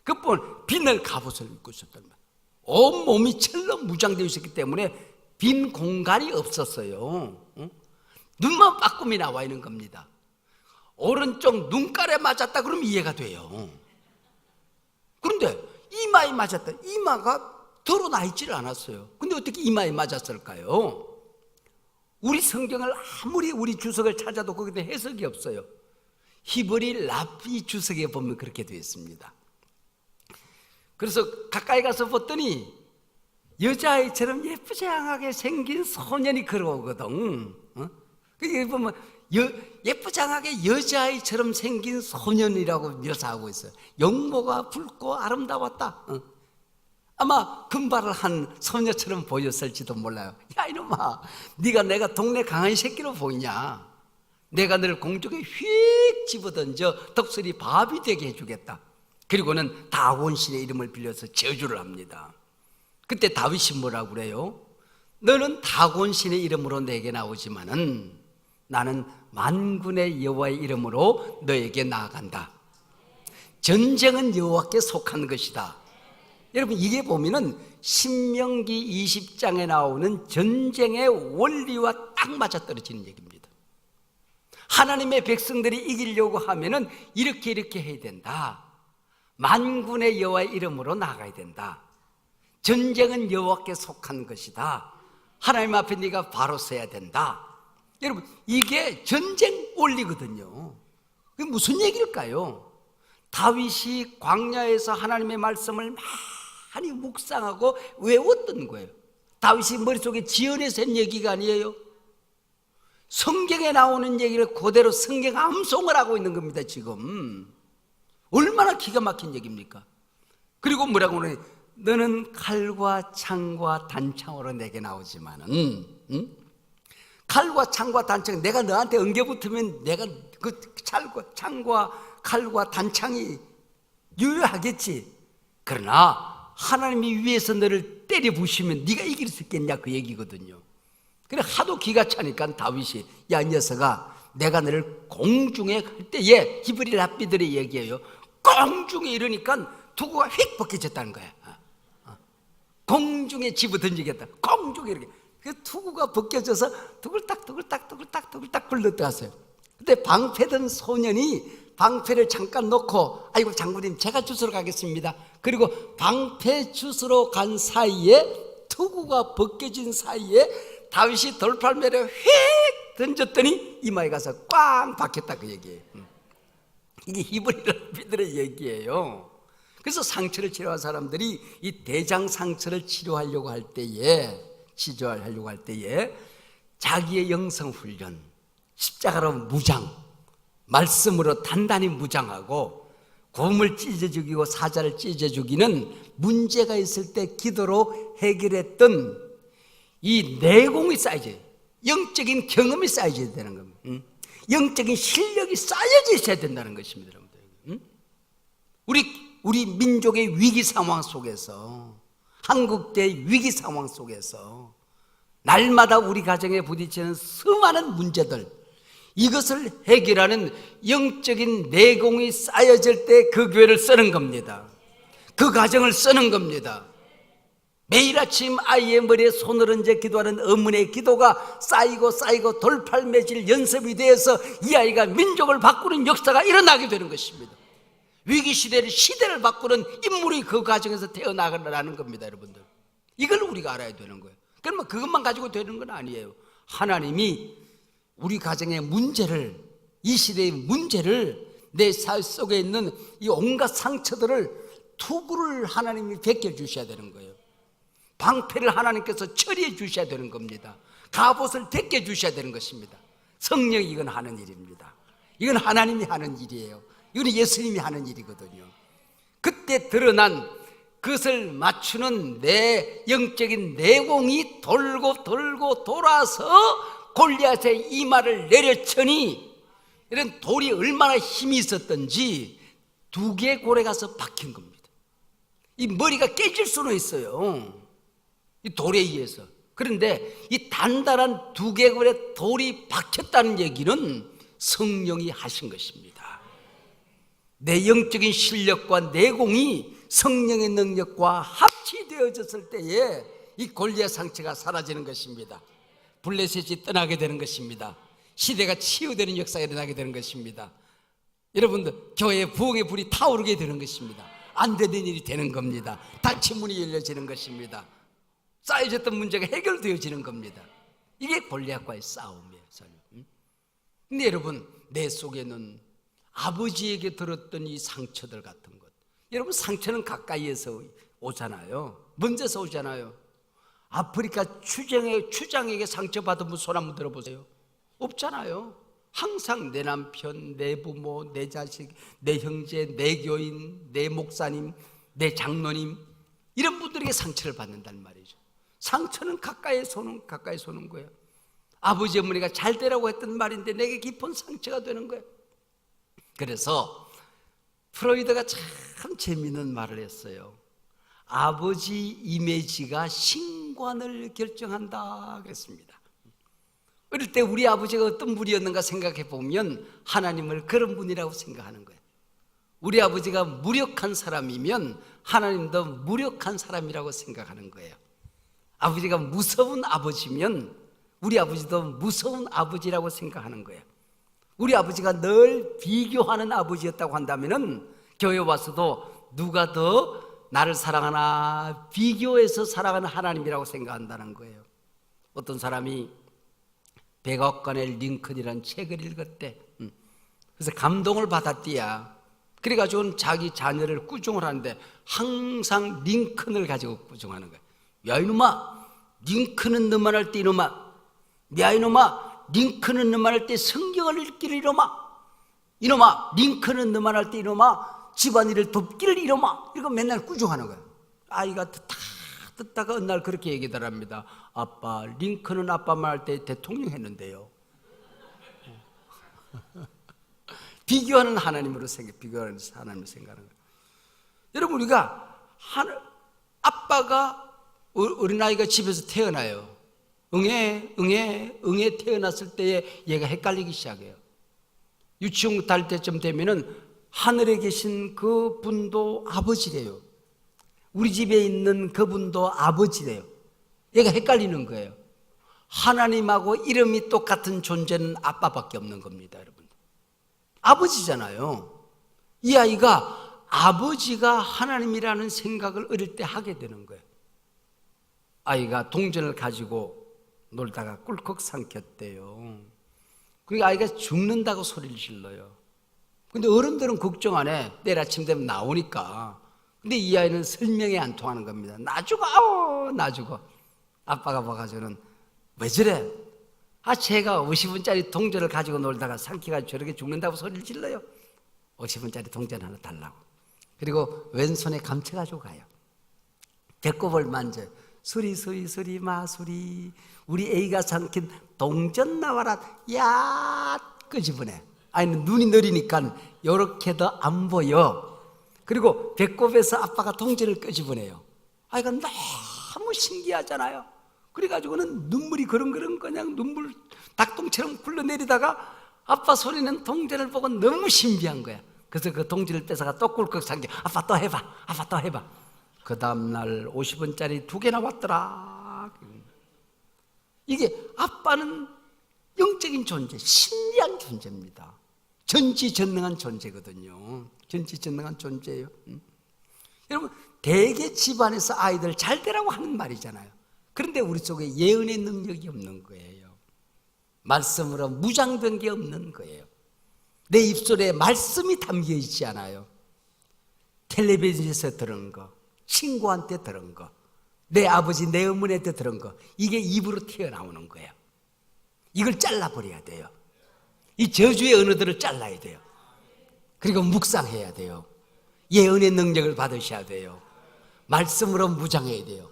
그뿐 비늘 갑옷을 입고 있었단 말이에요. 온몸이 철로 무장되어 있었기 때문에 빈 공간이 없었어요. 눈만 빠끔히 나와 있는 겁니다. 오른쪽 눈깔에 맞았다 그러면 이해가 돼요. 그런데 이마에 맞았다. 이마가 드러나 있지를 않았어요. 근데 어떻게 이마에 맞았을까요? 우리 성경을 아무리 우리 주석을 찾아도 거기에 해석이 없어요. 히브리 라피 주석에 보면 그렇게 되어 있습니다. 그래서 가까이 가서 봤더니 여자아이처럼 예쁘장하게 생긴 소년이 걸어오거든. 그게 보면 예쁘장하게 여자아이처럼 생긴 소년이라고 묘사하고 있어요. 용모가 붉고 아름다웠다. 아마 금발을 한 소녀처럼 보였을지도 몰라요. 야, 이놈아, 네가 내가 동네 강한 새끼로 보이냐? 내가 너를 공중에 휙 집어던져 독수리 밥이 되게 해주겠다. 그리고는 다곤신의 이름을 빌려서 저주를 합니다. 그때 다윗이 뭐라고 그래요? 너는 다곤신의 이름으로 내게 나오지만은 나는 만군의 여호와의 이름으로 너에게 나아간다. 전쟁은 여호와께 속한 것이다. 여러분, 이게 보면은 신명기 20장에 나오는 전쟁의 원리와 딱 맞아떨어지는 얘기입니다. 하나님의 백성들이 이기려고 하면은 이렇게 해야 된다. 만군의 여호와의 이름으로 나가야 된다. 전쟁은 여호와께 속한 것이다. 하나님 앞에 네가 바로 서야 된다. 여러분, 이게 전쟁 원리거든요. 그게 무슨 얘기일까요? 다윗이 광야에서 하나님의 말씀을 많이 묵상하고 외웠던 거예요. 다윗이 머릿속에 지어내서 한 얘기가 아니에요. 성경에 나오는 얘기를 그대로 성경 암송을 하고 있는 겁니다. 지금 얼마나 기가 막힌 얘기입니까? 그리고 뭐라고 그러냐? 너는 칼과 창과 단창으로 내게 나오지만은, 칼과 창과 단창, 내가 너한테 엉겨붙으면 내가 그 창과 칼과 단창이 유효하겠지. 그러나 하나님이 위에서 너를 때려 부시면 네가 이길 수 있겠냐, 그 얘기거든요. 그래 하도 기가 차니까 다윗이, 야, 이 녀석아, 내가 너를 공중에 할 때에, 히브리 랍비들의 얘기예요. 공중에 이러니까 두구가 휙 벗겨졌다는 거야. 공중에 집어 던지겠다. 공중에 이렇게. 그 투구가 벗겨져서 두글딱 굴러들어갔어요. 근데 방패든 소년이 방패를 잠깐 놓고, 아이고 장군님 제가 주스러 가겠습니다. 그리고 방패 주스러 간 사이에, 투구가 벗겨진 사이에 다윗이 돌팔매를 휙 던졌더니 이마에 가서 꽝 박혔다, 그 얘기예요. 이게 히브리 랍비들의 얘기예요. 그래서 상처를 치료한 사람들이 이 대장 상처를 치료하려고 할 때에 자기의 영성 훈련, 십자가로 무장, 말씀으로 단단히 무장하고, 곰을 찢어 죽이고 사자를 찢어 죽이는 문제가 있을 때 기도로 해결했던 이 내공이 쌓여져요. 영적인 경험이 쌓여져야 되는 겁니다. 영적인 실력이 쌓여져 있어야 된다는 것입니다, 여러분들. 우리 민족의 위기 상황 속에서, 한국대의 위기 상황 속에서 날마다 우리 가정에 부딪히는 수많은 문제들, 이것을 해결하는 영적인 내공이 쌓여질 때 그 교회를 쓰는 겁니다. 그 가정을 쓰는 겁니다. 매일 아침 아이의 머리에 손을 얹어 기도하는 어머니의 기도가 쌓이고 돌팔매질 연습이 되어서 이 아이가 민족을 바꾸는 역사가 일어나게 되는 것입니다. 시대를 바꾸는 인물이 그 가정에서 태어나가는 겁니다, 여러분들. 이걸 우리가 알아야 되는 거예요. 그러면 그것만 가지고 되는 건 아니에요. 하나님이 우리 가정의 문제를, 이 시대의 문제를, 내 삶 속에 있는 이 온갖 상처들을, 투구를 하나님이 벗겨주셔야 되는 거예요. 방패를 하나님께서 처리해 주셔야 되는 겁니다. 갑옷을 벗겨주셔야 되는 것입니다. 성령이 이건 하는 일입니다. 이건 하나님이 하는 일이에요. 이건 예수님이 하는 일이거든요. 그때 드러난 그것을 맞추는 내 영적인 내공이 돌고 돌아서 골리앗의 이마를 내려쳐니, 이런 돌이 얼마나 힘이 있었던지 두개골에 가서 박힌 겁니다. 이 머리가 깨질 수는 있어요, 이 돌에 의해서. 그런데 이 단단한 두개골에 돌이 박혔다는 얘기는 성령이 하신 것입니다. 내 영적인 실력과 내공이 성령의 능력과 합치되어졌을 때에 이 골리앗 상처가 사라지는 것입니다. 블레셋이 떠나게 되는 것입니다. 시대가 치유되는 역사가 일어나게 되는 것입니다. 여러분들, 교회에 부흥의 불이 타오르게 되는 것입니다. 안 되는 일이 되는 겁니다. 닫힌 문이 열려지는 것입니다. 쌓여졌던 문제가 해결되어지는 겁니다. 이게 골리앗과의 싸움이에요. 근데 여러분, 내 속에는 아버지에게 들었던 이 상처들 같은 것, 여러분, 상처는 가까이에서 오잖아요. 먼저서 오잖아요. 아프리카 추장에게 상처받은 분 손 한번 들어보세요. 없잖아요. 항상 내 남편, 내 부모, 내 자식, 내 형제, 내 교인, 내 목사님, 내 장로님, 이런 분들에게 상처를 받는단 말이죠. 상처는 가까이서 오는 거예요. 아버지 어머니가 잘 되라고 했던 말인데 내게 깊은 상처가 되는 거예요. 그래서 프로이드가 참 재미있는 말을 했어요. 아버지 이미지가 신관을 결정한다 그랬습니다. 어릴 때 우리 아버지가 어떤 분이었는가 생각해 보면 하나님을 그런 분이라고 생각하는 거예요. 우리 아버지가 무력한 사람이면 하나님도 무력한 사람이라고 생각하는 거예요. 아버지가 무서운 아버지면 우리 아버지도 무서운 아버지라고 생각하는 거예요. 우리 아버지가 늘 비교하는 아버지였다고 한다면 교회 와서도 누가 더 나를 사랑하나 비교해서 사랑하는 하나님이라고 생각한다는 거예요. 어떤 사람이 백악관의 링컨이라는 책을 읽었대. 그래서 감동을 받았디야. 그래가지고 자기 자녀를 꾸중을 하는데 항상 링컨을 가지고 꾸중하는 거야. 야 이놈아, 링컨은 너만 할 때 이놈아, 야 이놈아, 링컨은 너만 할 때 성경을 읽기를 이놈아, 링컨은 너만 할 때 이놈아, 집안일을 돕기를 이놈아, 이거 맨날 꾸중하는 거야. 아이가 듣다가 어느 날 그렇게 얘기하랍니다. 아빠, 링컨은 아빠만 할 때 대통령 했는데요. 비교하는 하나님으로 비교하는 하나님을 생각하는 거예요. 여러분, 우리가 아빠가 어린아이가 집에서 태어나요. 응애 태어났을 때에 얘가 헷갈리기 시작해요. 유치원 다닐 때쯤 되면은 하늘에 계신 그 분도 아버지래요. 우리 집에 있는 그분도 아버지래요. 얘가 헷갈리는 거예요. 하나님하고 이름이 똑같은 존재는 아빠밖에 없는 겁니다, 여러분. 아버지잖아요. 이 아이가 아버지가 하나님이라는 생각을 어릴 때 하게 되는 거예요. 아이가 동전을 가지고 놀다가 꿀꺽 삼켰대요. 그러니까 아이가 죽는다고 소리를 질러요. 근데 어른들은 걱정 안 해. 내일 아침 되면 나오니까. 근데 이 아이는 설명이 안 통하는 겁니다. 나 죽어. 아빠가 봐가지고는 왜 저래? 제가 50원짜리 동전을 가지고 놀다가 삼키가 저렇게 죽는다고 소리를 질러요. 50원짜리 동전 하나 달라고. 그리고 왼손에 감춰가지고 가요. 배꼽을 만져요. 수리 마수리, 우리 애가 삼킨 동전 나와라. 야, 끄집어내. 아이는 눈이 느리니까 요렇게도 안 보여. 그리고 배꼽에서 아빠가 동전을 끄집어내요. 아이가 너무 신기하잖아요. 그래가지고는 눈물이 그렁그렁 그냥 눈물 닭똥처럼 굴러내리다가 아빠 손에는 동전을 보고 너무 신비한 거야. 그래서 그 동전을 뺏어가 또 꿀꺽 삼켜. 아빠 또 해봐. 아빠 또 해봐. 그 다음날 50원짜리 2개나 왔더라. 이게 아빠는 영적인 존재, 신비한 존재입니다. 전지전능한 존재거든요. 전지전능한 존재예요. 여러분, 대개 집안에서 아이들 잘 되라고 하는 말이잖아요. 그런데 우리 속에 예언의 능력이 없는 거예요. 말씀으로 무장된 게 없는 거예요. 내 입술에 말씀이 담겨 있지 않아요. 텔레비전에서 들은 거, 친구한테 들은 거, 내 아버지, 내 어머니한테 들은 거, 이게 입으로 튀어나오는 거예요. 이걸 잘라버려야 돼요. 이 저주의 언어들을 잘라야 돼요. 그리고 묵상해야 돼요. 예언의 능력을 받으셔야 돼요. 말씀으로 무장해야 돼요.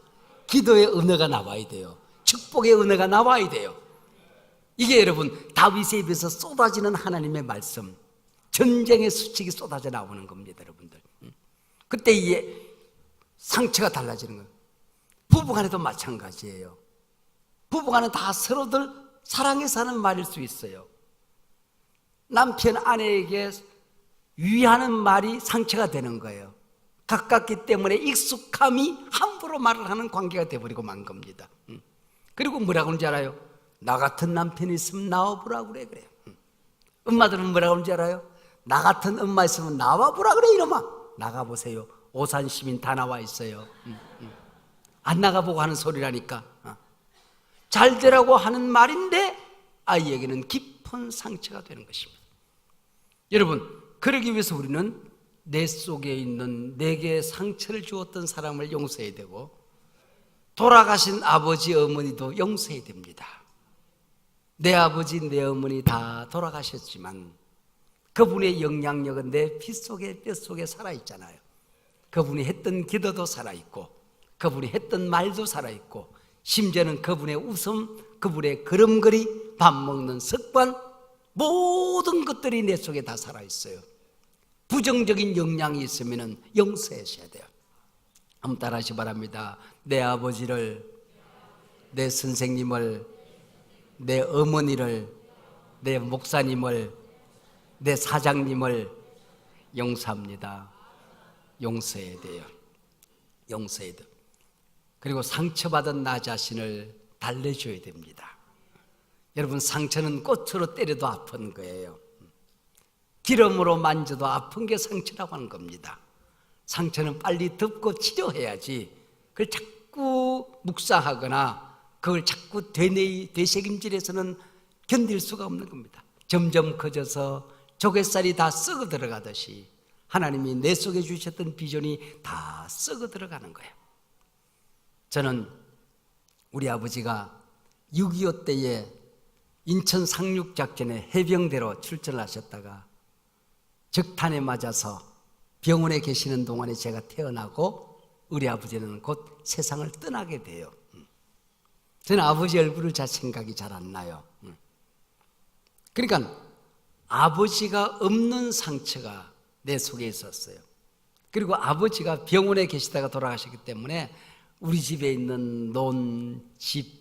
기도의 은혜가 나와야 돼요. 축복의 은혜가 나와야 돼요. 이게 여러분 다윗에 입에서 쏟아지는 하나님의 말씀, 전쟁의 수칙이 쏟아져 나오는 겁니다. 여러분들, 그때 이게 상처가 달라지는 거예요. 부부간에도 마찬가지예요. 부부간은 다 서로들 사랑해서 하는 말일 수 있어요. 남편 아내에게 위하는 말이 상처가 되는 거예요. 가깝기 때문에 익숙함이 함부로 말을 하는 관계가 되어버리고 만 겁니다. 그리고 뭐라고 하는지 알아요? 나 같은 남편이 있으면 나와보라 그래요. 엄마들은 뭐라고 하는지 알아요? 나 같은 엄마 있으면 나와보라 그래. 이놈아, 나가보세요. 오산 시민 다 나와 있어요. 안 나가보고 하는 소리라니까. 잘 되라고 하는 말인데 아이에게는 깊은 상처가 되는 것입니다. 여러분, 그러기 위해서 우리는 내 속에 있는 내게 상처를 주었던 사람을 용서해야 되고, 돌아가신 아버지 어머니도 용서해야 됩니다. 내 아버지 내 어머니 다 돌아가셨지만 그분의 영향력은 내 피 속에 뼈 속에 살아있잖아요. 그분이 했던 기도도 살아있고, 그분이 했던 말도 살아있고, 심지어는 그분의 웃음, 그분의 걸음걸이, 밥 먹는 습관, 모든 것들이 내 속에 다 살아있어요. 부정적인 영향이 있으면 용서하셔야 돼요. 한번 따라하시기 바랍니다. 내 아버지를, 내 선생님을, 내 어머니를, 내 목사님을, 내 사장님을 용서합니다. 용서해야 돼요. 용서해야 돼요. 그리고 상처받은 나 자신을 달래줘야 됩니다. 여러분, 상처는 꽃으로 때려도 아픈 거예요. 기름으로 만져도 아픈 게 상처라고 하는 겁니다. 상처는 빨리 덮고 치료해야지 그걸 자꾸 묵상하거나 그걸 자꾸 되새김질해서는 견딜 수가 없는 겁니다. 점점 커져서 조갯살이 다 썩어 들어가듯이 하나님이 내 속에 주셨던 비전이 다 썩어 들어가는 거예요. 저는 우리 아버지가 6.25 때에 인천 상륙작전에 해병대로 출전을 하셨다가 적탄에 맞아서 병원에 계시는 동안에 제가 태어나고 우리 아버지는 곧 세상을 떠나게 돼요. 저는 아버지 얼굴을 잘 생각이 잘 안 나요. 그러니까 아버지가 없는 상처가 내 속에 있었어요. 그리고 아버지가 병원에 계시다가 돌아가셨기 때문에 우리 집에 있는 논, 집,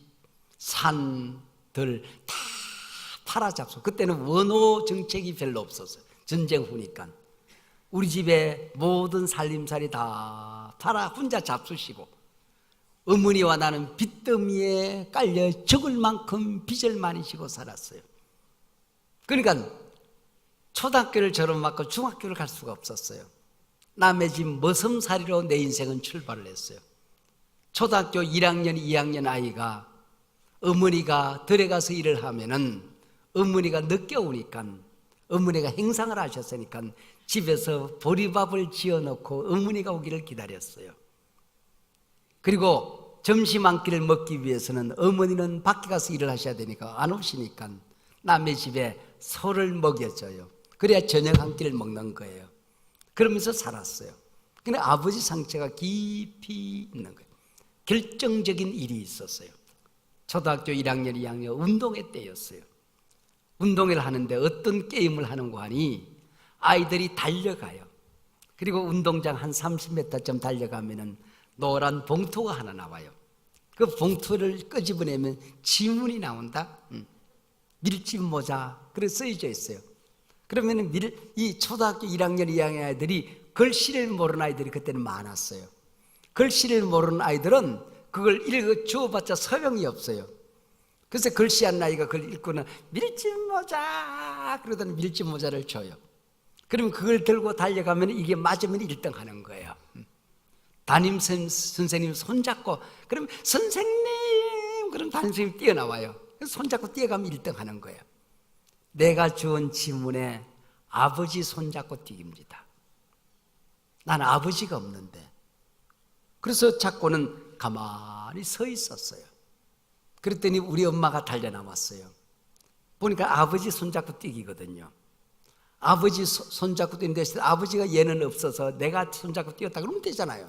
산들 다 팔아잡수. 그때는 원호 정책이 별로 없었어요. 전쟁 후니까 우리 집에 모든 살림살이 다 팔아 혼자 잡수시고, 어머니와 나는 빚더미에 깔려 죽을 만큼 빚을 많이 지고 살았어요. 그러니까 초등학교를 졸업하고 중학교를 갈 수가 없었어요. 남의 집 머슴살이로 내 인생은 출발을 했어요. 초등학교 1학년, 2학년 아이가 어머니가 들에 가서 일을 하면은 어머니가 늦게 오니까, 어머니가 행상을 하셨으니까 집에서 보리밥을 지어놓고 어머니가 오기를 기다렸어요. 그리고 점심 한 끼를 먹기 위해서는 어머니는 밖에 가서 일을 하셔야 되니까 안 오시니까 남의 집에 소를 먹여줘요. 그래야 저녁 한 끼를 먹는 거예요. 그러면서 살았어요. 근데 아버지 상처가 깊이 있는 거예요. 결정적인 일이 있었어요. 초등학교 1학년, 2학년 운동회 때였어요. 운동회를 하는데 어떤 게임을 하는 거 하니 아이들이 달려가요. 그리고 운동장 한 30m쯤 달려가면은 노란 봉투가 하나 나와요. 그 봉투를 끄집어내면 지문이 나온다. 밀짚 모자 그래 써져 있어요. 그러면은 이 초등학교 1학년, 2학년 아이들이 글씨를 모르는 아이들이 그때는 많았어요. 글씨를 모르는 아이들은 그걸 읽어 주어봤자 소용이 없어요. 그래서 글씨 한 아이가 그걸 읽고는 밀짚 모자 그러더니 밀짚 모자를 줘요. 그러면 그걸 들고 달려가면 이게 맞으면 1등 하는 거예요. 담임 선생님 손잡고 그럼 선생님 그럼 담임 선생님 뛰어나와요. 그래서 손잡고 뛰어가면 1등 하는 거예요. 내가 주은 지문에 아버지 손잡고 뛰깁니다. 나는 아버지가 없는데. 그래서 잡고는 가만히 서 있었어요. 그랬더니 우리 엄마가 달려나왔어요. 보니까 아버지 손잡고 뛰기거든요. 아버지 손잡고 뛰는데 아버지가 얘는 없어서 내가 손잡고 뛰었다 그러면 되잖아요.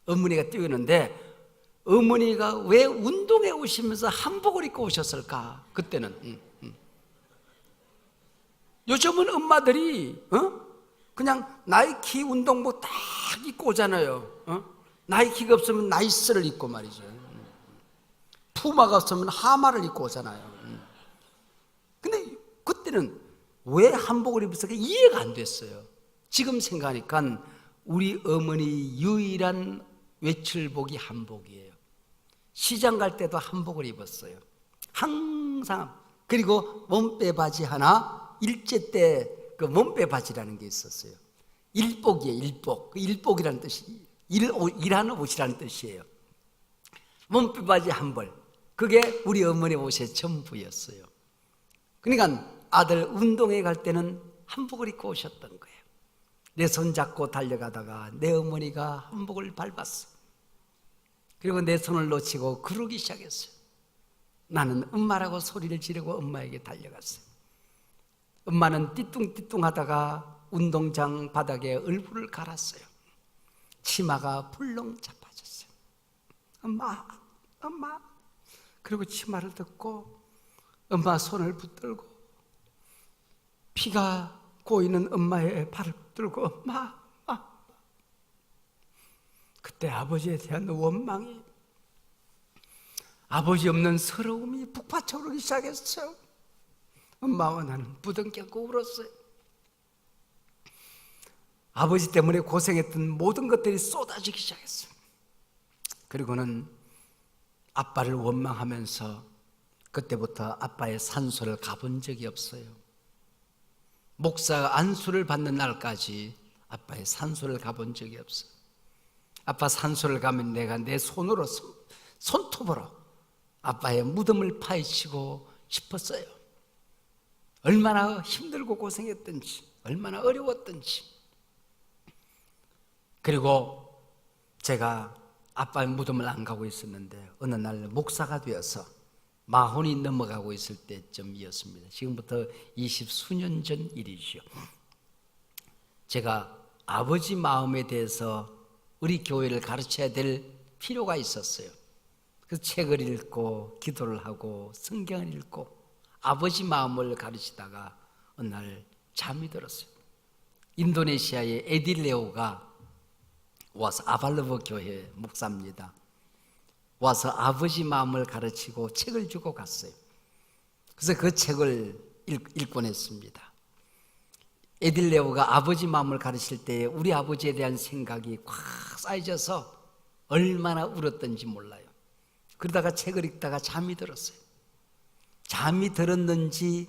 어머니가 뛰었는데 어머니가 왜 운동에 오시면서 한복을 입고 오셨을까? 그때는 요즘은 엄마들이 그냥 나이키 운동복 딱 입고 오잖아요. 나이키가 없으면 나이스를 입고 말이죠. 푸마가 없으면 하마를 입고 오잖아요. 근데 그때는 왜 한복을 입었을까 이해가 안 됐어요. 지금 생각하니까 우리 어머니 유일한 외출복이 한복이에요. 시장 갈 때도 한복을 입었어요. 항상. 그리고 몸빼 바지 하나, 일제 때 그 몸빼 바지라는 게 있었어요. 일복이에요, 일복. 그 일복이라는 뜻이 일하는 옷이라는 뜻이에요. 몸빼 바지 한 벌. 그게 우리 어머니 옷의 전부였어요. 그러니까 아들 운동회 갈 때는 한복을 입고 오셨던 거예요. 내 손 잡고 달려가다가 내 어머니가 한복을 밟았어. 그리고 내 손을 놓치고 그러기 시작했어요. 나는 엄마라고 소리를 지르고 엄마에게 달려갔어요. 엄마는 띠뚱띠뚱 하다가 운동장 바닥에 얼굴을 갈았어요. 치마가 불렁 자빠졌어요. 엄마, 엄마. 그리고 치마를 뜯고 엄마 손을 붙들고 피가 고이는 엄마의 발을 붙들고 엄마. 그때 아버지에 대한 원망이, 아버지 없는 서러움이 북받쳐오르기 시작했어요. 엄마와 나는 부둥켜고 울었어요. 아버지 때문에 고생했던 모든 것들이 쏟아지기 시작했어요. 그리고는 아빠를 원망하면서 그때부터 아빠의 산소를 가본 적이 없어요. 목사가 안수를 받는 날까지 아빠의 산소를 가본 적이 없어요. 아빠 산소를 가면 내가 내 손으로 손톱으로 아빠의 무덤을 파헤치고 싶었어요. 얼마나 힘들고 고생했던지, 얼마나 어려웠던지. 그리고 제가 아빠의 무덤을 안 가고 있었는데 어느 날 목사가 되어서 마흔이 넘어가고 있을 때쯤이었습니다. 지금부터 20수년 전 일이죠. 제가 아버지 마음에 대해서 우리 교회를 가르쳐야 될 필요가 있었어요. 그래서 책을 읽고 기도를 하고 성경을 읽고 아버지 마음을 가르치다가 어느 날 잠이 들었어요. 인도네시아의 에딜레오가 와서 아발로브 교회 목사입니다. 와서 아버지 마음을 가르치고 책을 주고 갔어요. 그래서 그 책을 읽곤 했습니다. 에딜레오가 아버지 마음을 가르칠 때 우리 아버지에 대한 생각이 꽉 쌓여져서 얼마나 울었던지 몰라요. 그러다가 책을 읽다가 잠이 들었어요. 잠이 들었는지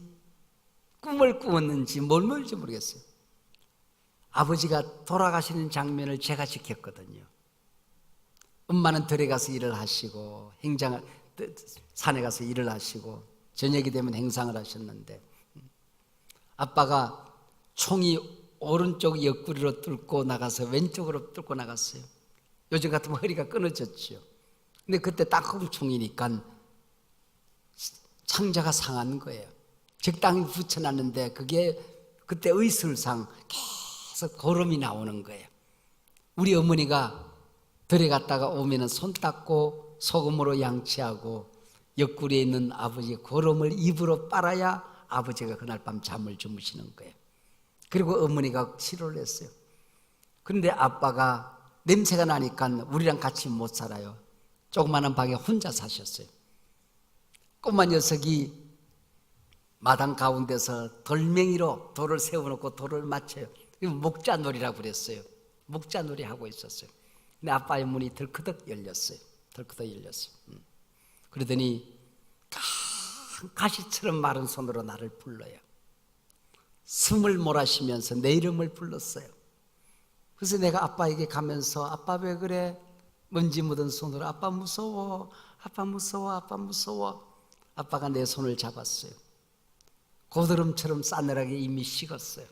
꿈을 꾸었는지 뭘 모르는지 모르겠어요. 아버지가 돌아가시는 장면을 제가 지켰거든요. 엄마는 들에 가서 일을 하시고 산에 가서 일을 하시고 저녁이 되면 행상을 하셨는데 아빠가 총이 오른쪽 옆구리로 뚫고 나가서 왼쪽으로 뚫고 나갔어요. 요즘 같으면 허리가 끊어졌죠. 근데 그때 땅콩총이니까 창자가 상한 거예요. 적당히 붙여놨는데 그게 그때 의술상 계속 고름이 나오는 거예요. 우리 어머니가 들에 갔다가 오면 손 닦고 소금으로 양치하고 옆구리에 있는 아버지의 고름을 입으로 빨아야 아버지가 그날 밤 잠을 주무시는 거예요. 그리고 어머니가 치료를 했어요. 그런데 아빠가 냄새가 나니까 우리랑 같이 못 살아요. 조그마한 방에 혼자 사셨어요. 꼬마 녀석이 마당 가운데서 돌멩이로 돌을 세워놓고 돌을 맞춰요. 목자놀이라고 그랬어요. 목자놀이 하고 있었어요. 근데 아빠의 문이 덜커덕 열렸어요. 덜커덕 열렸어요. 그러더니 가시처럼 마른 손으로 나를 불러요. 숨을 몰아쉬면서 내 이름을 불렀어요. 그래서 내가 아빠에게 가면서 아빠 왜 그래? 먼지 묻은 손으로 아빠 무서워, 아빠 무서워, 아빠 무서워. 아빠가 내 손을 잡았어요. 고드름처럼 싸늘하게 이미 식었어요.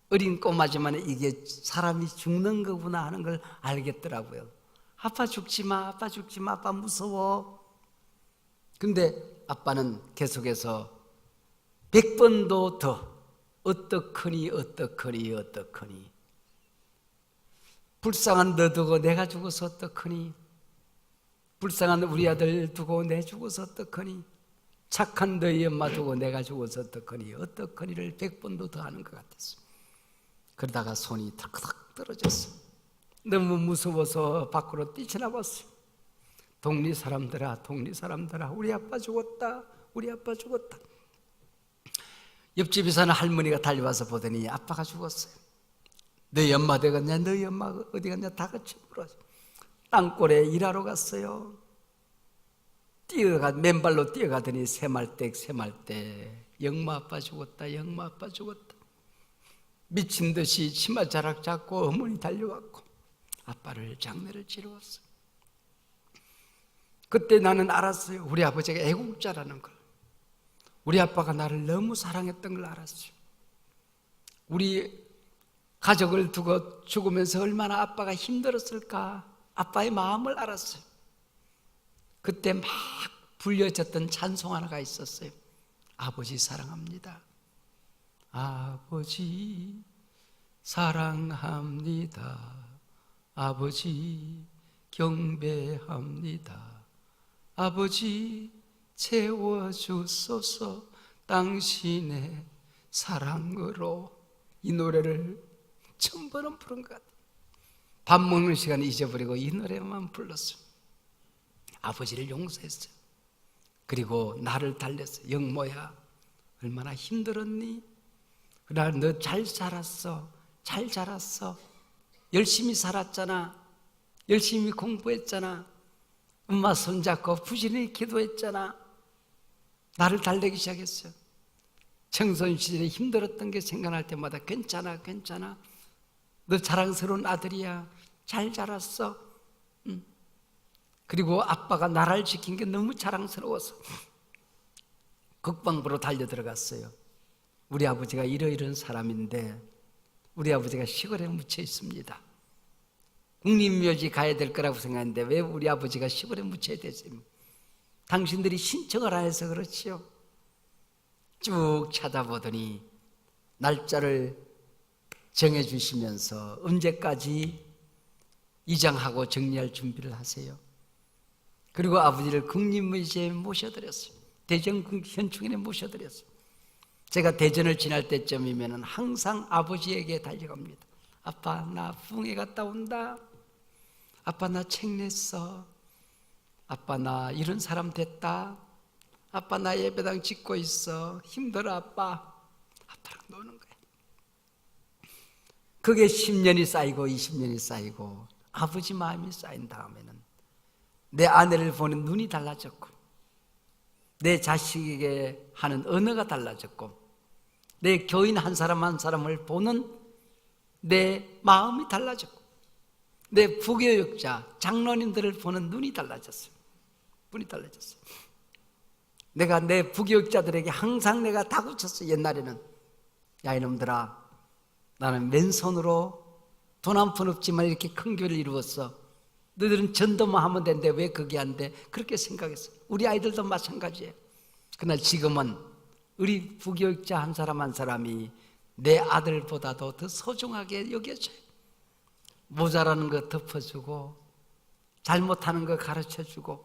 어린 꼬마지만 이게 사람이 죽는 거구나 하는 걸 알겠더라고요. 아빠 죽지 마, 아빠 죽지 마, 아빠 무서워. 근데 아빠는 계속해서 100번도 더 어떡하니 어떡하니 어떡하니, 불쌍한 너 두고 내가 죽어서 어떡하니, 불쌍한 우리 아들 두고 내 죽어서 어떡하니, 착한 너희 엄마 두고 내가 죽어서 어떡하니, 어떡하니를 100번도 더 하는 것 같았어. 그러다가 손이 탁탁 떨어졌어. 너무 무서워서 밖으로 뛰쳐나왔어. 동리 사람들아, 동리 사람들아, 우리 아빠 죽었다, 우리 아빠 죽었다. 옆집에 사는 할머니가 달려와서 보더니 아빠가 죽었어요. 너희 엄마 어디 갔냐? 너희 엄마 어디 갔냐? 다 같이 물어서 땅굴에 일하러 갔어요. 맨발로 뛰어가더니 새말댁 영마 아빠 죽었다, 영마 아빠 죽었다. 미친 듯이 치마자락 잡고 어머니 달려왔고 아빠를 장례를 치러 왔어요. 그때 나는 알았어요. 우리 아버지가 애국자라는 걸. 우리 아빠가 나를 너무 사랑했던 걸 알았어요. 우리 가족을 두고 죽으면서 얼마나 아빠가 힘들었을까, 아빠의 마음을 알았어요. 그때 막 불려졌던 찬송 하나가 있었어요. 아버지 사랑합니다. 아버지 사랑합니다. 아버지 경배합니다. 아버지 채워주소서 당신의 사랑으로. 이 노래를 처음 번은 부른 것 같아요. 밥 먹는 시간에 잊어버리고 이 노래만 불렀어요. 아버지를 용서했어요. 그리고 나를 달랬어요. 영모야, 얼마나 힘들었니? 그러나 너 잘 살았어, 잘 자랐어. 열심히 살았잖아, 열심히 공부했잖아, 엄마 손잡고 부지런히 기도했잖아. 나를 달래기 시작했어요. 청소년 시절에 힘들었던 게 생각날 때마다 괜찮아, 괜찮아, 너 자랑스러운 아들이야, 잘 자랐어. 그리고 아빠가 나라를 지킨 게 너무 자랑스러워서 국방부로 달려 들어갔어요. 우리 아버지가 이러이러한 사람인데 우리 아버지가 시골에 묻혀 있습니다. 국립묘지 가야 될 거라고 생각했는데 왜 우리 아버지가 시골에 묻혀야 되지? 당신들이 신청을 안 해서 그렇지요. 쭉 찾아보더니 날짜를 정해주시면서 언제까지 이장하고 정리할 준비를 하세요. 그리고 아버지를 국립묘지에 모셔드렸어요. 대전 현충원에 모셔드렸어요. 제가 대전을 지날 때쯤이면 항상 아버지에게 달려갑니다. 아빠 나 풍에 갔다 온다. 아빠 나 책 냈어. 아빠 나 이런 사람 됐다. 아빠 나 예배당 짓고 있어. 힘들어 아빠. 아빠랑 노는 거예요. 그게 10년이 쌓이고 20년이 쌓이고 아버지 마음이 쌓인 다음에는 내 아내를 보는 눈이 달라졌고 내 자식에게 하는 언어가 달라졌고 내 교인 한 사람 한 사람을 보는 내 마음이 달라졌고 내 부교육자 장로님들을 보는 눈이 달라졌어요. 눈이 달라졌어요. 내가 내 부교육자들에게 항상 내가 다그쳤어요. 옛날에는 야 이놈들아, 나는 맨손으로 돈 한 푼 없지만 이렇게 큰 교회를 이루었어. 너희들은 전도만 하면 되는데 왜 그게 안 돼? 그렇게 생각했어요. 우리 아이들도 마찬가지예요. 그러나 지금은 우리 부교육자 한 사람 한 사람이 내 아들보다도 더 소중하게 여겨져요. 모자라는 거 덮어주고 잘못하는 거 가르쳐주고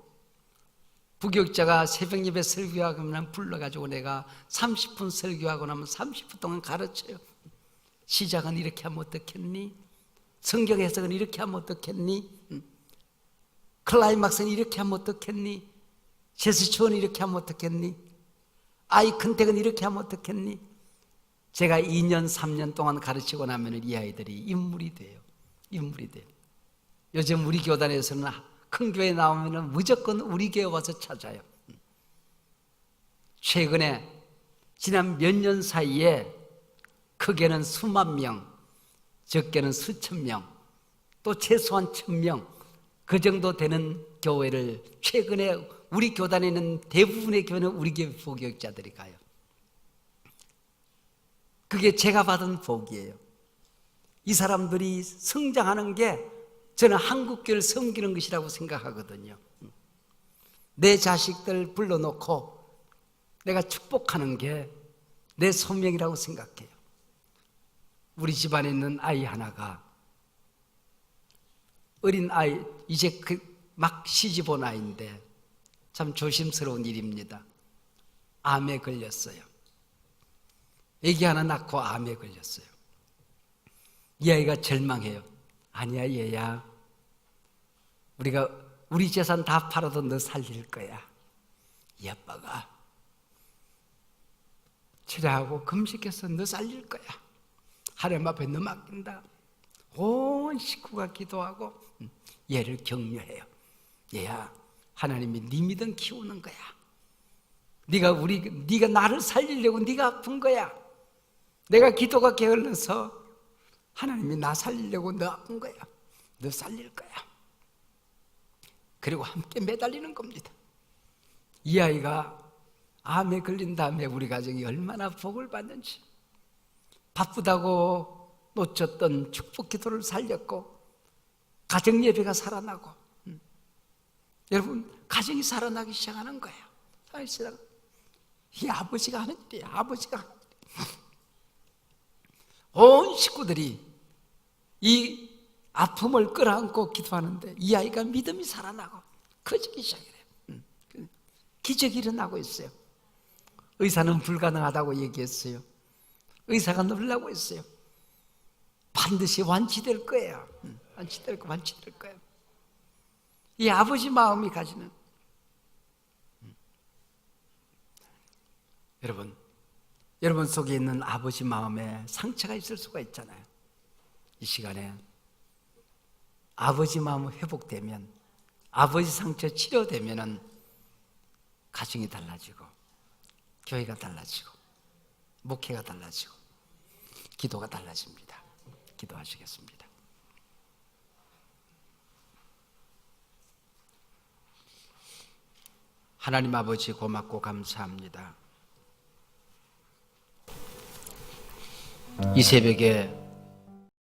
부교육자가 새벽 예배 설교하고 나면 불러가지고 내가 30분 설교하고 나면 30분 동안 가르쳐요. 시작은 이렇게 하면 어떻겠니? 성경 해석은 이렇게 하면 어떻겠니? 클라이막스는 이렇게 하면 어떻겠니? 제스처는 이렇게 하면 어떻겠니? 아이 컨택은 이렇게 하면 어떻겠니? 제가 2년 3년 동안 가르치고 나면 이 아이들이 인물이 돼요. 인물이 돼요. 요즘 우리 교단에서는 큰 교회 나오면 무조건 우리 교회 와서 찾아요. 최근에 지난 몇 년 사이에 크게는 수만 명, 적게는 수천 명, 또 최소한 1,000명 그 정도 되는 교회를 최근에 우리 교단에 있는 대부분의 교회는 우리 교회 부교육자들이 가요. 그게 제가 받은 복이에요. 이 사람들이 성장하는 게 저는 한국교회를 섬기는 것이라고 생각하거든요. 내 자식들 불러놓고 내가 축복하는 게 내 소명이라고 생각해요. 우리 집안에 있는 아이 하나가 어린 아이, 이제 막 시집 온 아이인데 참 조심스러운 일입니다. 암에 걸렸어요. 애기 하나 낳고 암에 걸렸어요. 이 아이가 절망해요. 아니야 얘야, 우리가 우리 재산 다 팔아도 너 살릴 거야. 이 아빠가 치료하고 금식해서 너 살릴 거야. 하나님 앞에 너 맡긴다. 온 식구가 기도하고 얘를 격려해요. 얘야, 하나님이 네 믿음 키우는 거야. 네가 나를 살리려고 네가 아픈 거야. 내가 기도가 게을러서 하나님이 나 살리려고 너 아픈 거야. 너 살릴 거야. 그리고 함께 매달리는 겁니다. 이 아이가 암에 걸린 다음에 우리 가정이 얼마나 복을 받는지, 바쁘다고 놓쳤던 축복 기도를 살렸고 가정 예배가 살아나고, 여러분 가정이 살아나기 시작하는 거예요. 이 아버지가 하는 일이에요. 아버지가 하는 일이에요. 온 식구들이 이 아픔을 끌어안고 기도하는데 이 아이가 믿음이 살아나고 커지기 시작해요. 기적이 일어나고 있어요. 의사는 불가능하다고 얘기했어요. 의사가 놀라고 있어요. 반드시 완치될 거예요. 완치될 거예요. 이 아버지 마음이 가지는, 여러분 속에 있는 아버지 마음에 상처가 있을 수가 있잖아요. 이 시간에 아버지 마음 회복되면, 아버지 상처 치료되면은 가정이 달라지고, 교회가 달라지고, 목회가 달라지고, 기도가 달라집니다. 기도하시겠습니다. 하나님 아버지 고맙고 감사합니다. 이 새벽에